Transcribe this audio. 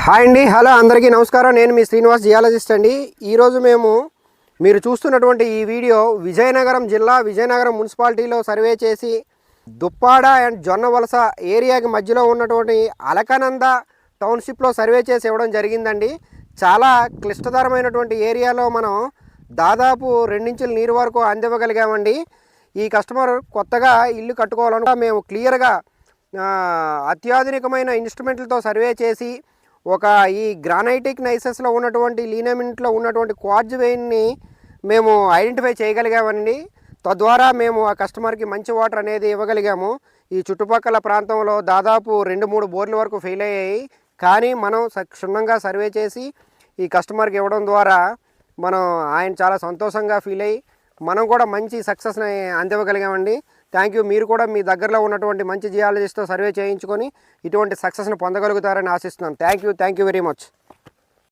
Hi అండి, hello అందరికీ నమస్కారం. నేను మీ శ్రీనివాస్ జియాలజిస్ట్ అండి. ఈరోజు మీరు చూస్తున్నటువంటి ఈ వీడియో విజయనగరం జిల్లా విజయనగరం మున్సిపాలిటీలో సర్వే చేసి దుప్పాడ అండ్ జొన్నవలస ఏరియాకి మధ్యలో ఉన్నటువంటి అలకనంద టౌన్షిప్లో సర్వే చేసి ఇవ్వడం జరిగిందండి. చాలా క్లిష్టతరమైనటువంటి ఏరియాలో మనం దాదాపు 2 ఇంచుల నీరు వరకు అందివ్వగలిగామండి. ఈ కస్టమర్ కొత్తగా ఇల్లు కట్టుకోవాలనుకుంటే మేము క్లియర్గా అత్యాధునికమైన ఇన్స్ట్రుమెంట్లతో సర్వే చేసి ఈ గ్రానైటిక్ నైసెస్లో ఉన్నటువంటి లీనమెంట్లో ఉన్నటువంటి క్వార్జ్ వెయిన్ని మేము ఐడెంటిఫై చేయగలిగామండి. తద్వారా మేము ఆ కస్టమర్కి మంచి వాటర్ అనేది ఇవ్వగలిగాము. ఈ చుట్టుపక్కల ప్రాంతంలో దాదాపు 2-3 బోర్ల వరకు ఫెయిల్ అయ్యాయి. కానీ మనం క్షుణ్ణంగా సర్వే చేసి ఈ కస్టమర్కి ఇవ్వడం ద్వారా ఆయన చాలా సంతోషంగా ఫీల్ అయ్యి మనం కూడా మంచి సక్సెస్ని అందివ్వగలిగామండి. Thank you. మీరు కూడా మీ దగ్గరలో ఉన్నటువంటి మంచి జియాలజిస్ట్తో సర్వే చేయించుకొని ఇటువంటి సక్సెస్ని పొందగలుగుతారని ఆశిస్తున్నాను. Thank you very much.